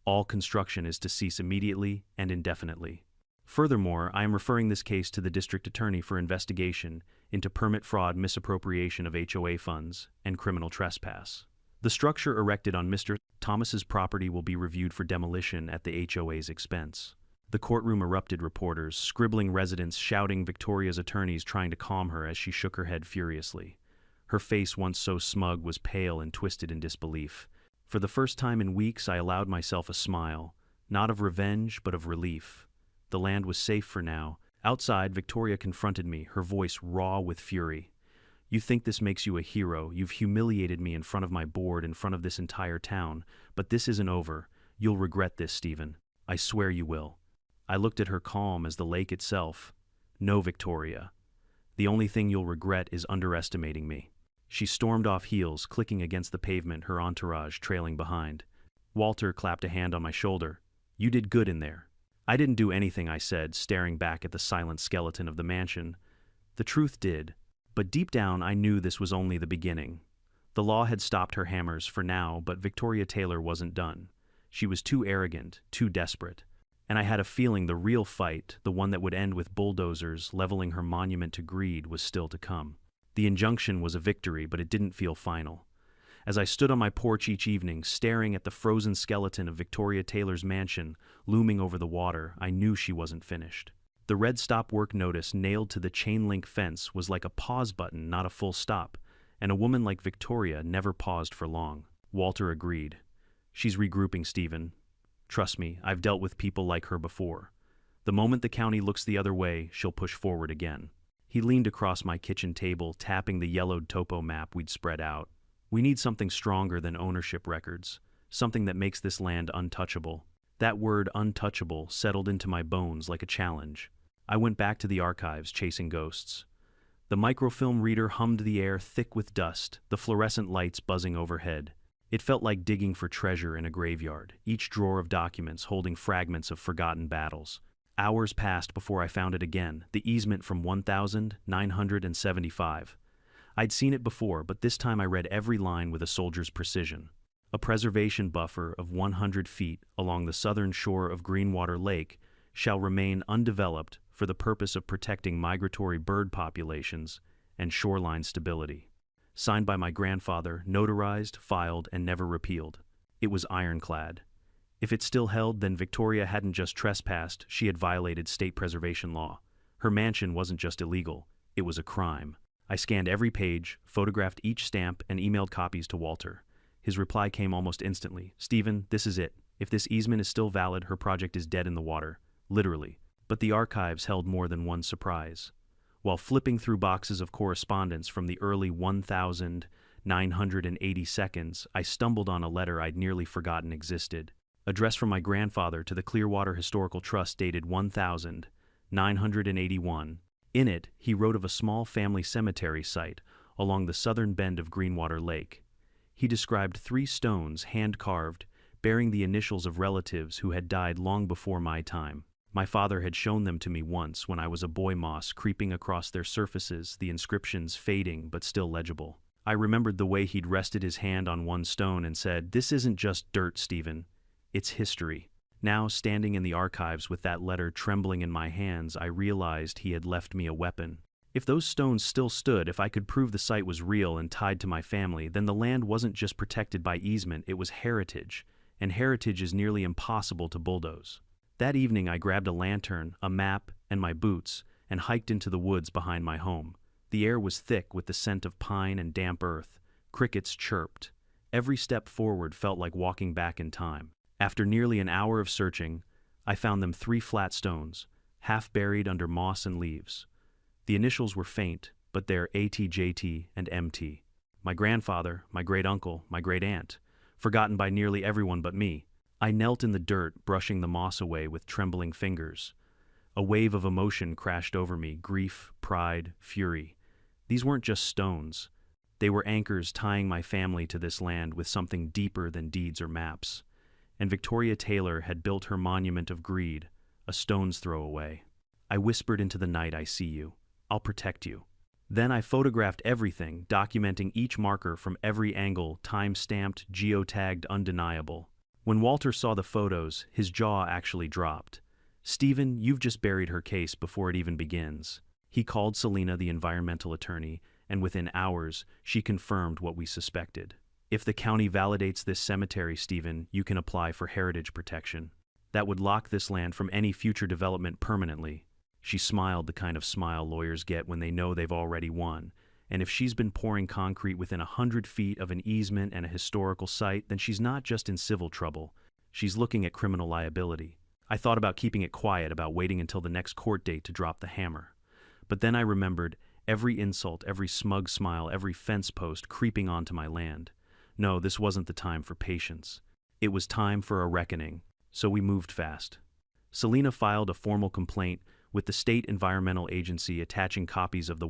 All construction is to cease immediately and indefinitely. Furthermore, I am referring this case to the district attorney for investigation into permit fraud, misappropriation of HOA funds, and criminal trespass. The structure erected on Mr. Thomas's property will be reviewed for demolition at the HOA's expense. The courtroom erupted reporters, scribbling residents shouting Victoria's attorneys trying to calm her as she shook her head furiously. Her face, once so smug, was pale and twisted in disbelief. For the first time in weeks, I allowed myself a smile, not of revenge, but of relief. The land was safe for now. Outside, Victoria confronted me, her voice raw with fury. "You think this makes you a hero. You've humiliated me in front of my board, in front of this entire town. But this isn't over. You'll regret this, Stephen. I swear you will." I looked at her calm as the lake itself. "No, Victoria. The only thing you'll regret is underestimating me." She stormed off heels, clicking against the pavement, her entourage trailing behind. Walter clapped a hand on my shoulder. "You did good in there." "I didn't do anything," I said, staring back at the silent skeleton of the mansion. "The truth did. But deep down I knew this was only the beginning. The law had stopped her hammers for now, but Victoria Taylor wasn't done. She was too arrogant, too desperate. And I had a feeling the real fight, the one that would end with bulldozers leveling her monument to greed, was still to come. The injunction was a victory, but it didn't feel final. As I stood on my porch each evening, staring at the frozen skeleton of Victoria Taylor's mansion looming over the water, I knew she wasn't finished. The red stop work notice nailed to the chain-link fence was like a pause button, not a full stop, and a woman like Victoria never paused for long. Walter agreed. She's regrouping, Stephen. Trust me, I've dealt with people like her before. The moment the county looks the other way, she'll push forward again. He leaned across my kitchen table, tapping the yellowed topo map we'd spread out. We need something stronger than ownership records, something that makes this land untouchable. That word untouchable settled into my bones like a challenge. I went back to the archives, chasing ghosts. The microfilm reader hummed the air thick with dust, the fluorescent lights buzzing overhead. It felt like digging for treasure in a graveyard, each drawer of documents holding fragments of forgotten battles. Hours passed before I found it again, the easement from 1975. I'd seen it before, but this time I read every line with a soldier's precision. A preservation buffer of 100 feet along the southern shore of Greenwater Lake shall remain undeveloped for the purpose of protecting migratory bird populations and shoreline stability. Signed by my grandfather, notarized, filed, and never repealed. It was ironclad. If it still held, then Victoria hadn't just trespassed, she had violated state preservation law. Her mansion wasn't just illegal, it was a crime. I scanned every page, photographed each stamp, and emailed copies to Walter. His reply came almost instantly. Stephen, this is it. If this easement is still valid, her project is dead in the water. Literally. But the archives held more than one surprise. While flipping through boxes of correspondence from the early 1980 seconds, I stumbled on a letter I'd nearly forgotten existed. Addressed from my grandfather to the Clearwater Historical Trust dated 1981. In it, he wrote of a small family cemetery site along the southern bend of Greenwater Lake. He described 3 stones hand-carved, bearing the initials of relatives who had died long before my time. My father had shown them to me once when I was a boy moss creeping across their surfaces, the inscriptions fading but still legible. I remembered the way he'd rested his hand on one stone and said, "This isn't just dirt, Stephen. It's history." Now, standing in the archives with that letter trembling in my hands, I realized he had left me a weapon. If those stones still stood, if I could prove the site was real and tied to my family, then the land wasn't just protected by easement, it was heritage, and heritage is nearly impossible to bulldoze. That evening I grabbed a lantern, a map, and my boots, and hiked into the woods behind my home. The air was thick with the scent of pine and damp earth. Crickets chirped. Every step forward felt like walking back in time. After nearly an hour of searching, I found them 3 flat stones, half buried under moss and leaves. The initials were faint, but they're ATJT and MT. My grandfather, my great-uncle, my great-aunt, forgotten by nearly everyone but me. I knelt in the dirt, brushing the moss away with trembling fingers. A wave of emotion crashed over me, grief, pride, fury. These weren't just stones. They were anchors tying my family to this land with something deeper than deeds or maps. And Victoria Taylor had built her monument of greed, a stone's throw away. I whispered into the night, "I see you. I'll protect you." Then I photographed everything, documenting each marker from every angle, time-stamped, geotagged, undeniable. When Walter saw the photos, his jaw actually dropped. "Stephen, you've just buried her case before it even begins." He called Selena, the environmental attorney, and within hours, she confirmed what we suspected. "If the county validates this cemetery, Stephen, you can apply for heritage protection. That would lock this land from any future development permanently." She smiled, the kind of smile lawyers get when they know they've already won. And if she's been pouring concrete within 100 feet of an easement and a historical site, then she's not just in civil trouble. She's looking at criminal liability. I thought about keeping it quiet, about waiting until the next court date to drop the hammer. But then I remembered every insult, every smug smile, every fence post creeping onto my land. No, this wasn't the time for patience. It was time for a reckoning. So we moved fast. Selena filed a formal complaint with the State Environmental Agency, attaching copies of the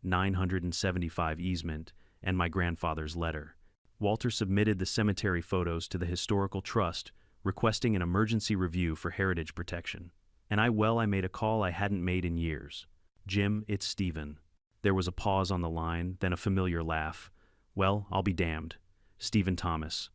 1975 easement and my grandfather's letter. Walter submitted the cemetery photos to the Historical Trust, requesting an emergency review for heritage protection. And I made a call I hadn't made in years. "Jim, it's Stephen." There was a pause on the line, then a familiar laugh. Well, I'll be damned. Stephen Thomas.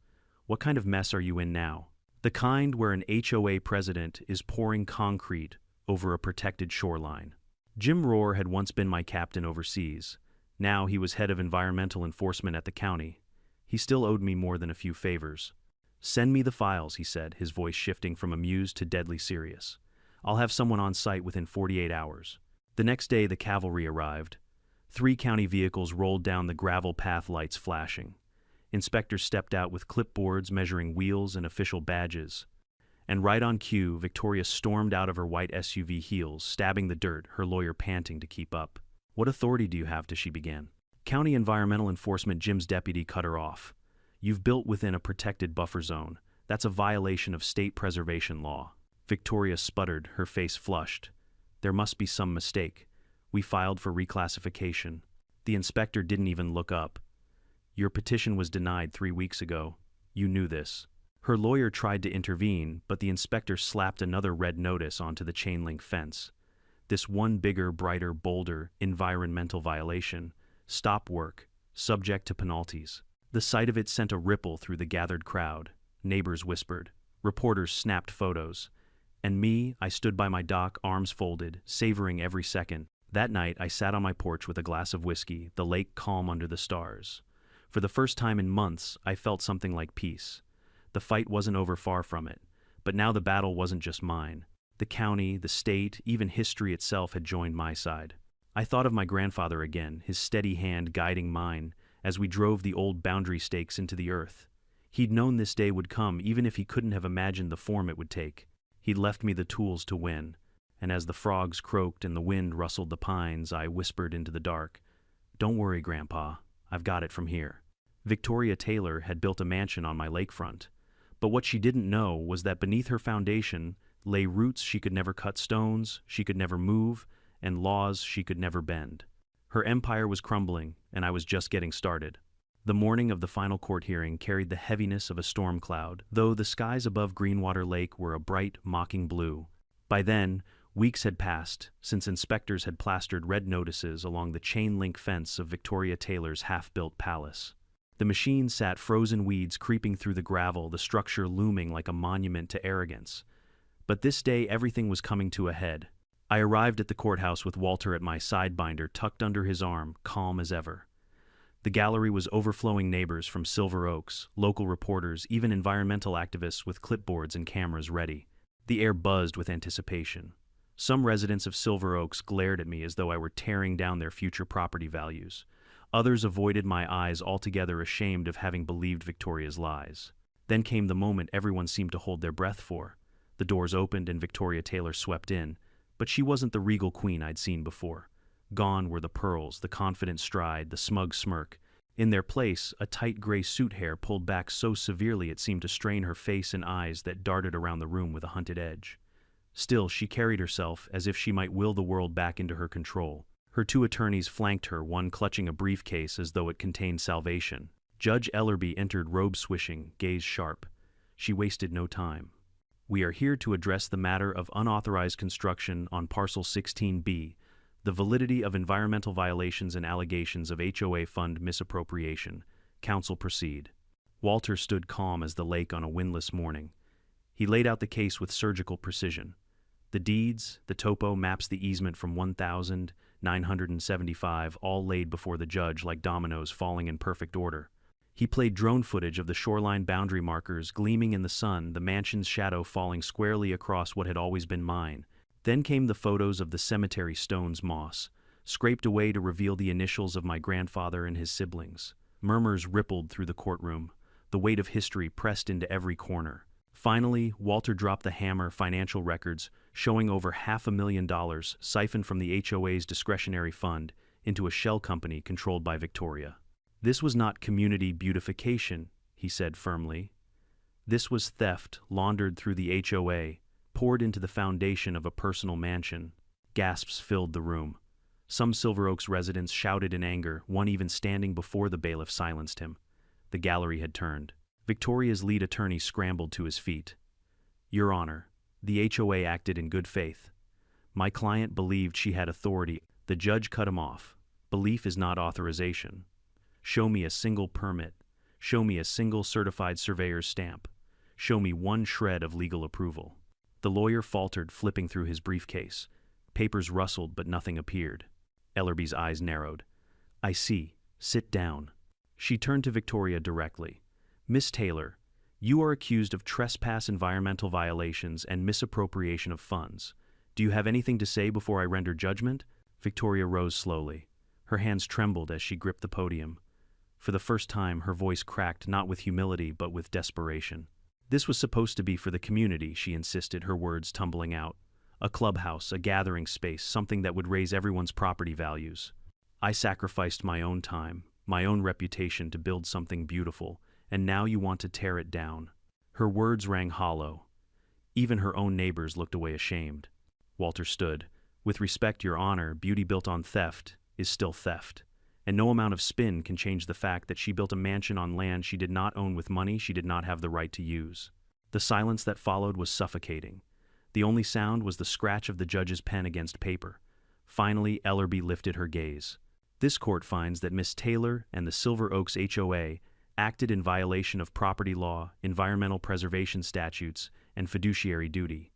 What kind of mess are you in now? The kind where an HOA president is pouring concrete over a protected shoreline. Jim Rohr had once been my captain overseas. Now he was head of environmental enforcement at the county. He still owed me more than a few favors. Send me the files, he said, his voice shifting from amused to deadly serious. I'll have someone on site within 48 hours. The next day, the cavalry arrived. 3 county vehicles rolled down the gravel path, lights flashing. Inspectors stepped out with clipboards measuring wheels and official badges. And right on cue, Victoria stormed out of her white SUV heels, stabbing the dirt, her lawyer panting to keep up. What authority do you have to, she began. County Environmental Enforcement, Jim's deputy cut her off. You've built within a protected buffer zone. That's a violation of state preservation law. Victoria sputtered, her face flushed. There must be some mistake. We filed for reclassification. The inspector didn't even look up. Your petition was denied 3 weeks ago. You knew this. Her lawyer tried to intervene, but the inspector slapped another red notice onto the chain-link fence. This one bigger, brighter, bolder environmental violation. Stop work. Subject to penalties. The sight of it sent a ripple through the gathered crowd. Neighbors whispered. Reporters snapped photos. And me, I stood by my dock, arms folded, savoring every second. That night, I sat on my porch with a glass of whiskey, the lake calm under the stars. For the first time in months, I felt something like peace. The fight wasn't over, far from it. But now the battle wasn't just mine. The county, the state, even history itself had joined my side. I thought of my grandfather again, his steady hand guiding mine, as we drove the old boundary stakes into the earth. He'd known this day would come, even if he couldn't have imagined the form it would take. He'd left me the tools to win. And as the frogs croaked and the wind rustled the pines, I whispered into the dark, "Don't worry, Grandpa. I've got it from here." Victoria Taylor had built a mansion on my lakefront. But what she didn't know was that beneath her foundation lay roots she could never cut, stones she could never move, and laws she could never bend. Her empire was crumbling, and I was just getting started. The morning of the final court hearing carried the heaviness of a storm cloud, though the skies above Greenwater Lake were a bright, mocking blue. By then, weeks had passed since inspectors had plastered red notices along the chain-link fence of Victoria Taylor's half-built palace. The machine sat frozen weeds creeping through the gravel, the structure looming like a monument to arrogance. But this day everything was coming to a head. I arrived at the courthouse with Walter at my sidebinder tucked under his arm, calm as ever. The gallery was overflowing, neighbors from Silver Oaks, local reporters, even environmental activists with clipboards and cameras ready. The air buzzed with anticipation. Some residents of Silver Oaks glared at me as though I were tearing down their future property values. Others avoided my eyes altogether, ashamed of having believed Victoria's lies. Then came the moment everyone seemed to hold their breath for. The doors opened and Victoria Taylor swept in, but she wasn't the regal queen I'd seen before. Gone were the pearls, the confident stride, the smug smirk. In their place, a tight gray suit hair pulled back so severely it seemed to strain her face and eyes that darted around the room with a hunted edge. Still, she carried herself as if she might will the world back into her control. Her 2 attorneys flanked her, one clutching a briefcase as though it contained salvation. Judge Ellerby entered, robe swishing, gaze sharp. She wasted no time. We are here to address the matter of unauthorized construction on Parcel 16B, the validity of environmental violations and allegations of HOA fund misappropriation. Counsel, proceed. Walter stood calm as the lake on a windless morning. He laid out the case with surgical precision. The deeds, the topo, maps, the easement from 1975, all laid before the judge like dominoes falling in perfect order. He played drone footage of the shoreline boundary markers gleaming in the sun, the mansion's shadow falling squarely across what had always been mine. Then came the photos of the cemetery stone's moss, scraped away to reveal the initials of my grandfather and his siblings. Murmurs rippled through the courtroom, the weight of history pressed into every corner. Finally, Walter dropped the hammer, financial records showing over $500,000 siphoned from the HOA's discretionary fund into a shell company controlled by Victoria. This was not community beautification, he said firmly. This was theft laundered through the HOA, poured into the foundation of a personal mansion. Gasps filled the room. Some Silver Oaks residents shouted in anger, one even standing before the bailiff silenced him. The gallery had turned. Victoria's lead attorney scrambled to his feet. Your Honor, the HOA acted in good faith. My client believed she had authority. The judge cut him off. Belief is not authorization. Show me a single permit. Show me a single certified surveyor's stamp. Show me one shred of legal approval. The lawyer faltered, flipping through his briefcase. Papers rustled, but nothing appeared. Ellerby's eyes narrowed. I see. Sit down. She turned to Victoria directly. Miss Taylor, you are accused of trespass, environmental violations, and misappropriation of funds. Do you have anything to say before I render judgment? Victoria rose slowly. Her hands trembled as she gripped the podium. For the first time, her voice cracked, not with humility, but with desperation. This was supposed to be for the community, she insisted, her words tumbling out. A clubhouse, a gathering space, something that would raise everyone's property values. I sacrificed my own time, my own reputation to build something beautiful, and now you want to tear it down. Her words rang hollow. Even her own neighbors looked away ashamed. Walter stood. With respect, Your Honor, beauty built on theft is still theft. And no amount of spin can change the fact that she built a mansion on land she did not own with money she did not have the right to use. The silence that followed was suffocating. The only sound was the scratch of the judge's pen against paper. Finally, Ellerby lifted her gaze. This court finds that Miss Taylor and the Silver Oaks HOA acted in violation of property law, environmental preservation statutes, and fiduciary duty.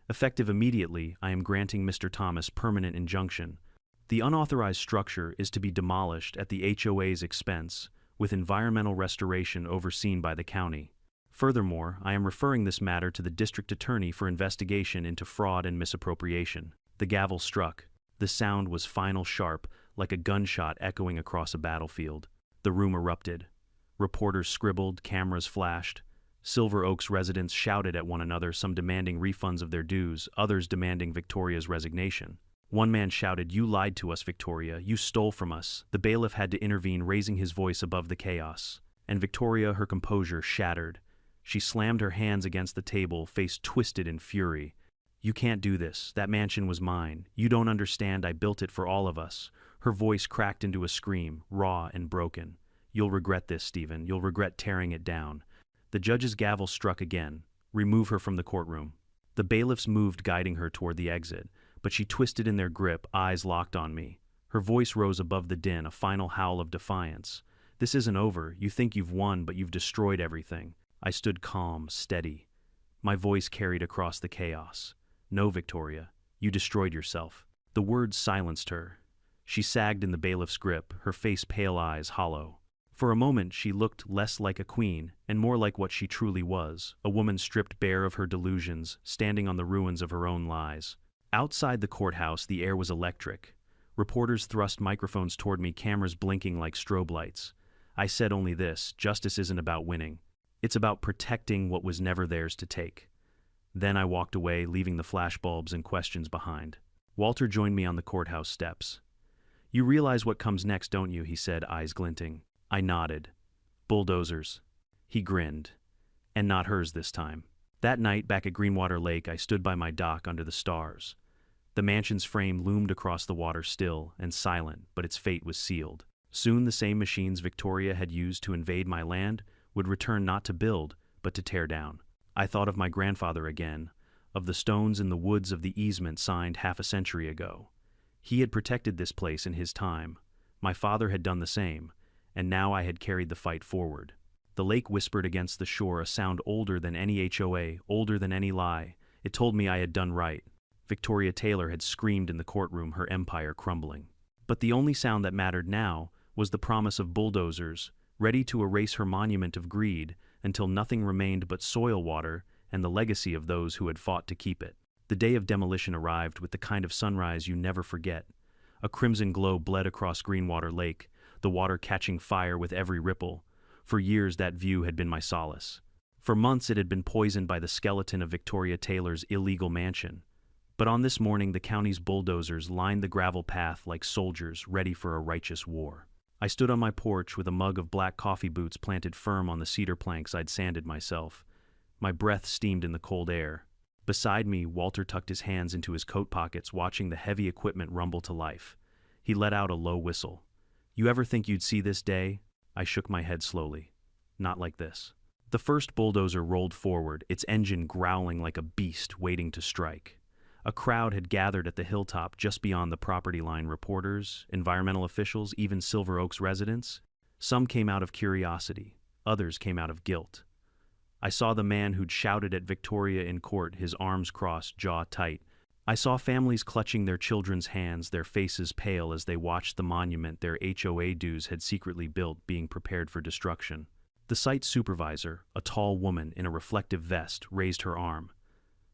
Effective immediately, I am granting Mr. Thomas permanent injunction. The unauthorized structure is to be demolished at the HOA's expense, with environmental restoration overseen by the county. Furthermore, I am referring this matter to the district attorney for investigation into fraud and misappropriation. The gavel struck. The sound was final, sharp, like a gunshot echoing across a battlefield. The room erupted. Reporters scribbled, cameras flashed. Silver Oaks residents shouted at one another, some demanding refunds of their dues, others demanding Victoria's resignation. One man shouted, "You lied to us, Victoria. You stole from us." The bailiff had to intervene, raising his voice above the chaos. And Victoria, her composure shattered. She slammed her hands against the table, face twisted in fury. "You can't do this. That mansion was mine. You don't understand. I built it for all of us." Her voice cracked into a scream, raw and broken. "You'll regret this, Stephen. You'll regret tearing it down." The judge's gavel struck again. "Remove her from the courtroom." The bailiffs moved, guiding her toward the exit, but she twisted in their grip, eyes locked on me. Her voice rose above the din, a final howl of defiance. "This isn't over. You think you've won, but you've destroyed everything." I stood calm, steady. My voice carried across the chaos. "No, Victoria, you destroyed yourself." The words silenced her. She sagged in the bailiff's grip, her face, pale eyes hollow. For a moment she looked less like a queen and more like what she truly was, a woman stripped bare of her delusions, standing on the ruins of her own lies. Outside the courthouse, the air was electric. Reporters thrust microphones toward me, cameras blinking like strobe lights. I said only this: justice isn't about winning. It's about protecting what was never theirs to take. Then I walked away, leaving the flashbulbs and questions behind. Walter joined me on the courthouse steps. "You realize what comes next, don't you?" he said, eyes glinting. I nodded. "Bulldozers." He grinned. And not hers this time. That night, back at Greenwater Lake, I stood by my dock under the stars. The mansion's frame loomed across the water, still and silent, but its fate was sealed. Soon the same machines Victoria had used to invade my land would return, not to build, but to tear down. I thought of my grandfather again, of the stones in the woods of the easement signed half a century ago. He had protected this place in his time. My father had done the same, and now I had carried the fight forward. The lake whispered against the shore, a sound older than any HOA, older than any lie. It told me I had done right. Victoria Taylor had screamed in the courtroom, her empire crumbling. But the only sound that mattered now was the promise of bulldozers, ready to erase her monument of greed until nothing remained but soil water and the legacy of those who had fought to keep it. The day of demolition arrived with the kind of sunrise you never forget. A crimson glow bled across Greenwater Lake, the water catching fire with every ripple. For years that view had been my solace. For months it had been poisoned by the skeleton of Victoria Taylor's illegal mansion. But on this morning the county's bulldozers lined the gravel path like soldiers ready for a righteous war. I stood on my porch with a mug of black coffee boots planted firm on the cedar planks I'd sanded myself. My breath steamed in the cold air. Beside me, Walter tucked his hands into his coat pockets, watching the heavy equipment rumble to life. He let out a low whistle. "You ever think you'd see this day?" I shook my head slowly. "Not like this." The first bulldozer rolled forward, its engine growling like a beast waiting to strike. A crowd had gathered at the hilltop just beyond the property line, reporters, environmental officials, even Silver Oaks residents. Some came out of curiosity, others came out of guilt. I saw the man who'd shouted at Victoria in court, his arms crossed, jaw tight. I saw families clutching their children's hands, their faces pale as they watched the monument their HOA dues had secretly built being prepared for destruction. The site supervisor, a tall woman in a reflective vest, raised her arm.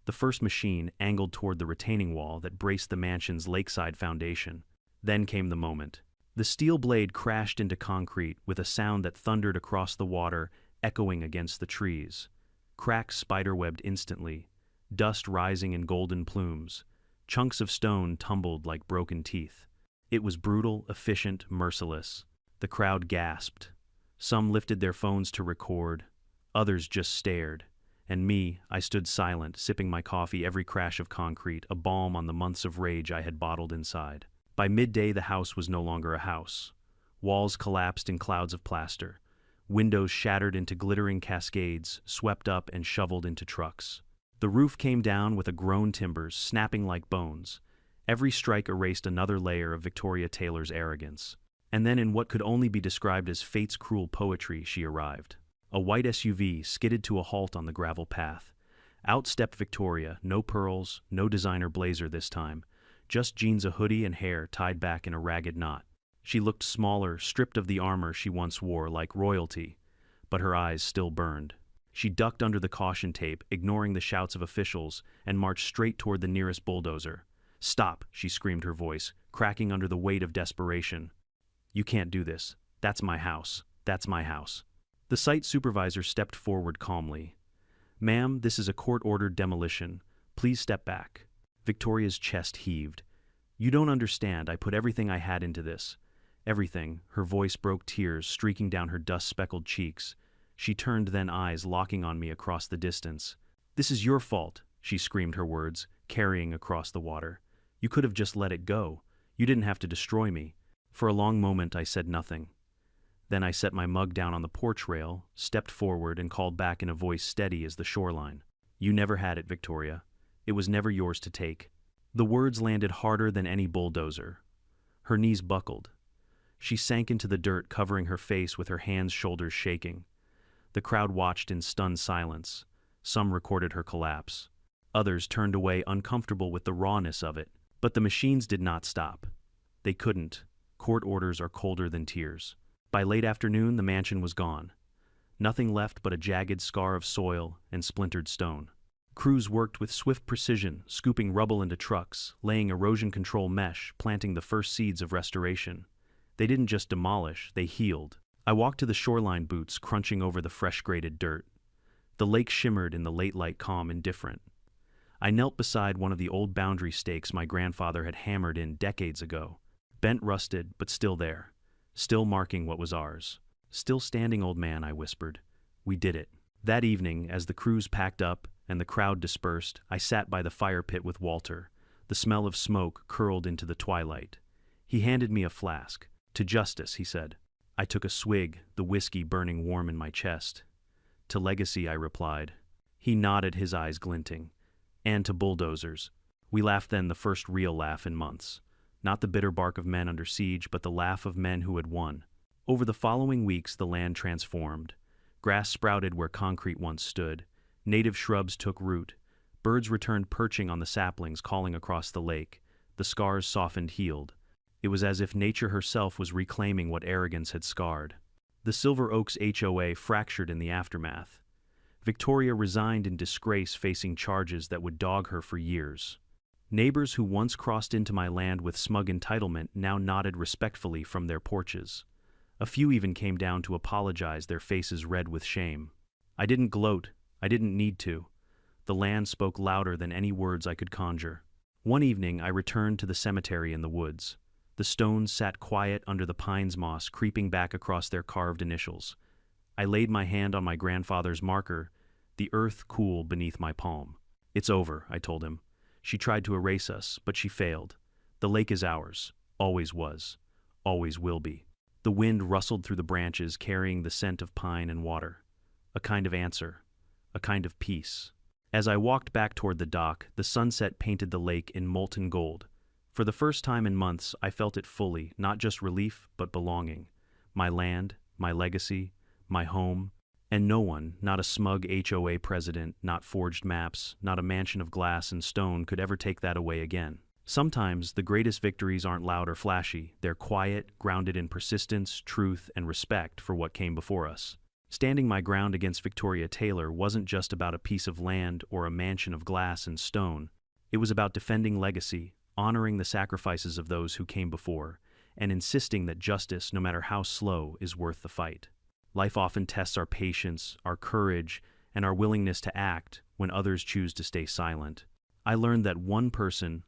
The first machine angled toward the retaining wall that braced the mansion's lakeside foundation. Then came the moment. The steel blade crashed into concrete with a sound that thundered across the water, echoing against the trees. Cracks spiderwebbed instantly, dust rising in golden plumes. Chunks of stone tumbled like broken teeth. It was brutal, efficient, merciless. The crowd gasped. Some lifted their phones to record, others just stared. And me, I stood silent, sipping my coffee, every crash of concrete, a balm on the months of rage I had bottled inside. By midday, the house was no longer a house. Walls collapsed in clouds of plaster. Windows shattered into glittering cascades, swept up and shoveled into trucks. The roof came down with a groan, timbers snapping like bones. Every strike erased another layer of Victoria Taylor's arrogance. And then, in what could only be described as fate's cruel poetry, she arrived. A white SUV skidded to a halt on the gravel path. Out stepped Victoria, no pearls, no designer blazer this time. Just jeans, a hoodie, and hair tied back in a ragged knot. She looked smaller, stripped of the armor she once wore, like royalty, but her eyes still burned. She ducked under the caution tape, ignoring the shouts of officials, and marched straight toward the nearest bulldozer. "Stop," she screamed, her voice cracking under the weight of desperation. "You can't do this. That's my house. That's my house." The site supervisor stepped forward calmly. "Ma'am, this is a court-ordered demolition. Please step back." Victoria's chest heaved. "You don't understand. I put everything I had into this. Everything." Her voice broke, tears streaking down her dust-speckled cheeks. She turned, then eyes locking on me across the distance. "This is your fault," she screamed, her words carrying across the water. "You could have just let it go. You didn't have to destroy me." For a long moment I said nothing. Then I set my mug down on the porch rail, stepped forward, and called back in a voice steady as the shoreline. "You never had it, Victoria. It was never yours to take." The words landed harder than any bulldozer. Her knees buckled. She sank into the dirt, covering her face with her hands, shoulders shaking. The crowd watched in stunned silence. Some recorded her collapse. Others turned away, uncomfortable with the rawness of it. But the machines did not stop. They couldn't. Court orders are colder than tears. By late afternoon, the mansion was gone. Nothing left but a jagged scar of soil and splintered stone. Crews worked with swift precision, scooping rubble into trucks, laying erosion control mesh, planting the first seeds of restoration. They didn't just demolish, they healed. I walked to the shoreline, boots crunching over the fresh-grated dirt. The lake shimmered in the late light, calm, indifferent. I knelt beside one of the old boundary stakes my grandfather had hammered in decades ago. Bent, rusted, but still there. Still marking what was ours. "Still standing, old man," I whispered. "We did it." That evening, as the crews packed up and the crowd dispersed, I sat by the fire pit with Walter. The smell of smoke curled into the twilight. He handed me a flask. "To justice," he said. I took a swig, the whiskey burning warm in my chest. "To legacy," I replied. He nodded, his eyes glinting. "And to bulldozers." We laughed then, the first real laugh in months. Not the bitter bark of men under siege, but the laugh of men who had won. Over the following weeks, the land transformed. Grass sprouted where concrete once stood. Native shrubs took root. Birds returned, perching on the saplings, calling across the lake. The scars softened, healed. It was as if nature herself was reclaiming what arrogance had scarred. The Silver Oaks HOA fractured in the aftermath. Victoria resigned in disgrace, facing charges that would dog her for years. Neighbors who once crossed into my land with smug entitlement now nodded respectfully from their porches. A few even came down to apologize, their faces red with shame. I didn't gloat. I didn't need to. The land spoke louder than any words I could conjure. One evening, I returned to the cemetery in the woods. The stones sat quiet under the pine's moss, creeping back across their carved initials. I laid my hand on my grandfather's marker, the earth cool beneath my palm. "It's over," I told him. "She tried to erase us, but she failed. The lake is ours. Always was. Always will be." The wind rustled through the branches, carrying the scent of pine and water. A kind of answer. A kind of peace. As I walked back toward the dock, the sunset painted the lake in molten gold. For the first time in months, I felt it fully, not just relief, but belonging. My land, my legacy, my home, and no one, not a smug HOA president, not forged maps, not a mansion of glass and stone could ever take that away again. Sometimes the greatest victories aren't loud or flashy, they're quiet, grounded in persistence, truth, and respect for what came before us. Standing my ground against Victoria Taylor wasn't just about a piece of land or a mansion of glass and stone. It was about defending legacy, honoring the sacrifices of those who came before, and insisting that justice, no matter how slow, is worth the fight. Life often tests our patience, our courage, and our willingness to act when others choose to stay silent. I learned that one person,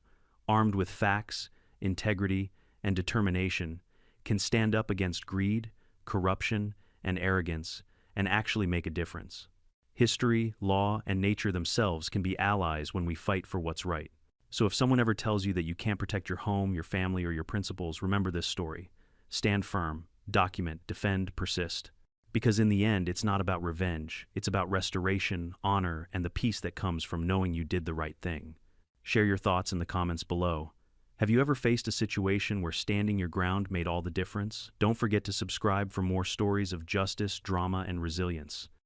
armed with facts, integrity, and determination, can stand up against greed, corruption, and arrogance and actually make a difference. History, law, and nature themselves can be allies when we fight for what's right. So if someone ever tells you that you can't protect your home, your family, or your principles, remember this story. Stand firm, document, defend, persist. Because in the end, it's not about revenge. It's about restoration, honor, and the peace that comes from knowing you did the right thing. Share your thoughts in the comments below. Have you ever faced a situation where standing your ground made all the difference? Don't forget to subscribe for more stories of justice, drama, and resilience.